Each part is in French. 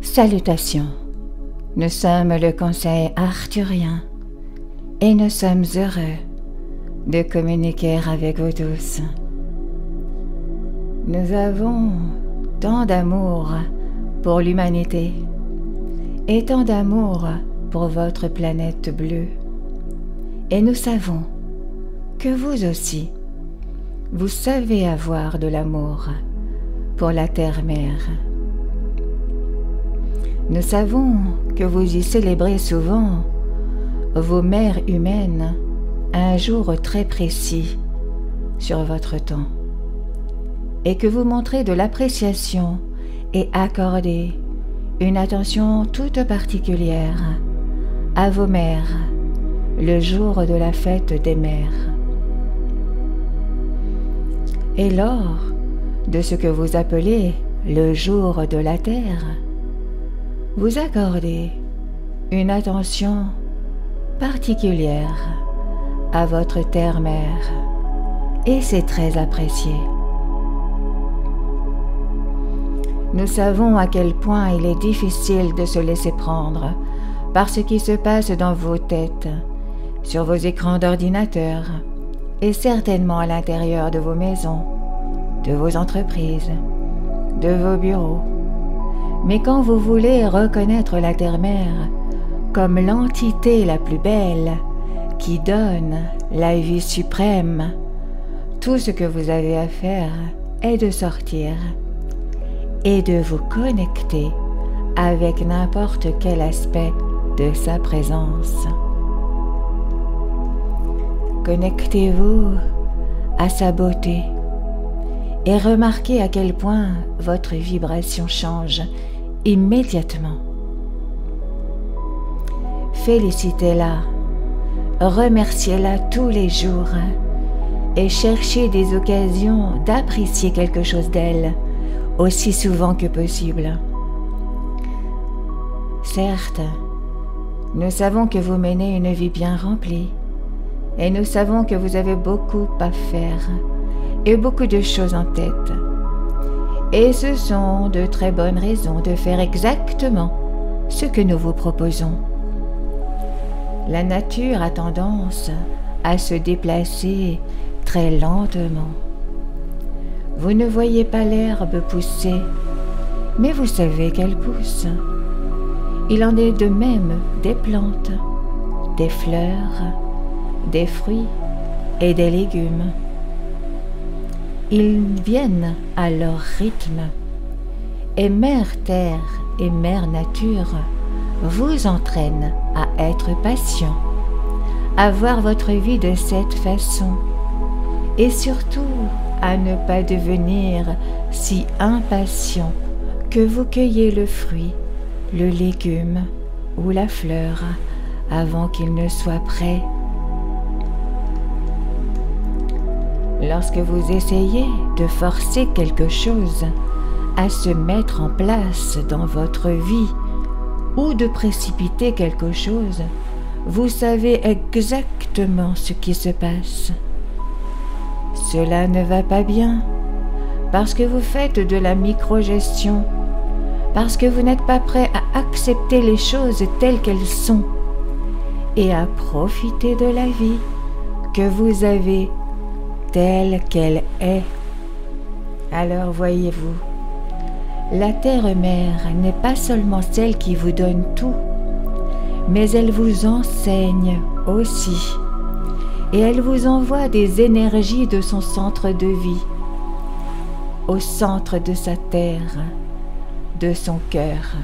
Salutations, nous sommes le Conseil arthurien et nous sommes heureux de communiquer avec vous tous. Nous avons tant d'amour pour l'humanité et tant d'amour pour votre planète bleue. Et nous savons que vous aussi, vous savez avoir de l'amour pour la Terre-Mère. Nous savons que vous y célébrez souvent vos mères humaines un jour très précis sur votre temps et que vous montrez de l'appréciation et accordez une attention toute particulière à vos mères le jour de la fête des mères. Et lors de ce que vous appelez le jour de la Terre, vous accordez une attention particulière à votre terre-mère et c'est très apprécié. Nous savons à quel point il est difficile de se laisser prendre par ce qui se passe dans vos têtes, sur vos écrans d'ordinateur et certainement à l'intérieur de vos maisons, de vos entreprises, de vos bureaux. Mais quand vous voulez reconnaître la Terre-Mère comme l'entité la plus belle qui donne la vie suprême, tout ce que vous avez à faire est de sortir et de vous connecter avec n'importe quel aspect de sa présence. Connectez-vous à sa beauté et remarquez à quel point votre vibration change immédiatement. Félicitez-la, remerciez-la tous les jours et cherchez des occasions d'apprécier quelque chose d'elle aussi souvent que possible. Certes, nous savons que vous menez une vie bien remplie et nous savons que vous avez beaucoup à faire et beaucoup de choses en tête. Et ce sont de très bonnes raisons de faire exactement ce que nous vous proposons. La nature a tendance à se déplacer très lentement. Vous ne voyez pas l'herbe pousser, mais vous savez qu'elle pousse. Il en est de même des plantes, des fleurs, des fruits et des légumes. Ils viennent à leur rythme, et Mère Terre et Mère Nature vous entraînent à être patient, à voir votre vie de cette façon, et surtout à ne pas devenir si impatient que vous cueillez le fruit, le légume ou la fleur avant qu'il ne soit prêt. Lorsque vous essayez de forcer quelque chose à se mettre en place dans votre vie ou de précipiter quelque chose, vous savez exactement ce qui se passe. Cela ne va pas bien parce que vous faites de la microgestion, parce que vous n'êtes pas prêt à accepter les choses telles qu'elles sont et à profiter de la vie que vous avez telle qu'elle est. Alors voyez-vous, la Terre-Mère n'est pas seulement celle qui vous donne tout, mais elle vous enseigne aussi, et elle vous envoie des énergies de son centre de vie, au centre de sa terre, de son cœur.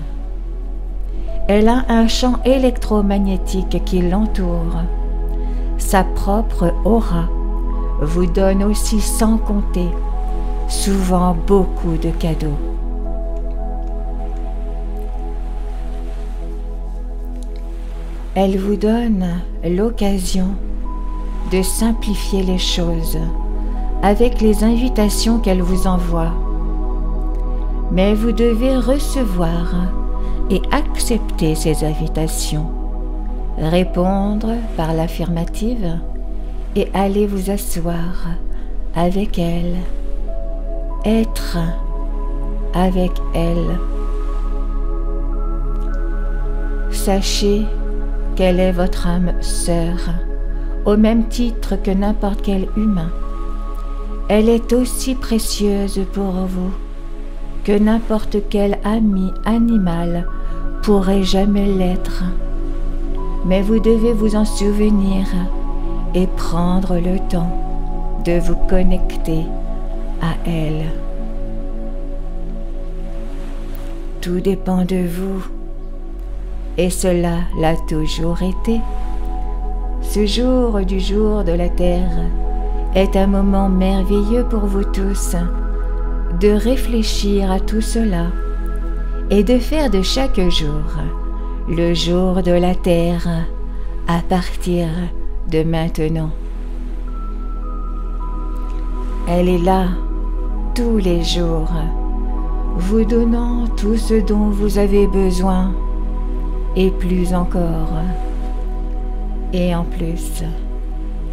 Elle a un champ électromagnétique qui l'entoure. Sa propre aura vous donne aussi sans compter, souvent beaucoup de cadeaux. Elle vous donne l'occasion de simplifier les choses avec les invitations qu'elle vous envoie. Mais vous devez recevoir et accepter ces invitations, répondre par l'affirmative et aller vous asseoir avec elle, être avec elle sachez qu'elle est votre âme sœur, au même titre que n'importe quel humain. Elle est aussi précieuse pour vous que n'importe quel ami animal pourrait jamais l'être. Mais vous devez vous en souvenir et prendre le temps de vous connecter à elle. Tout dépend de vous, et cela l'a toujours été. Ce jour du jour de la Terre est un moment merveilleux pour vous tous, de réfléchir à tout cela et de faire de chaque jour le jour de la Terre à partir de maintenant. Elle est là tous les jours, vous donnant tout ce dont vous avez besoin et plus encore. Et en plus,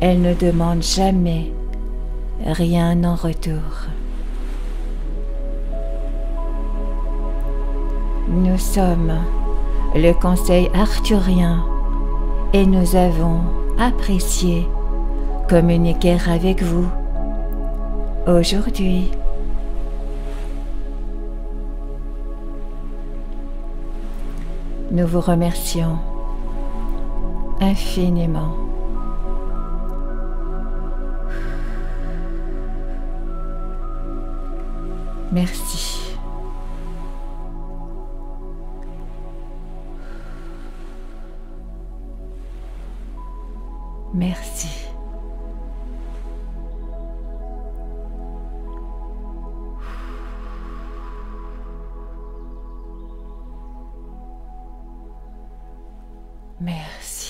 elle ne demande jamais rien en retour. Nous sommes le Conseil arthurien et nous avons apprécié communiquer avec vous aujourd'hui. Nous vous remercions infiniment. Merci. Merci. Merci.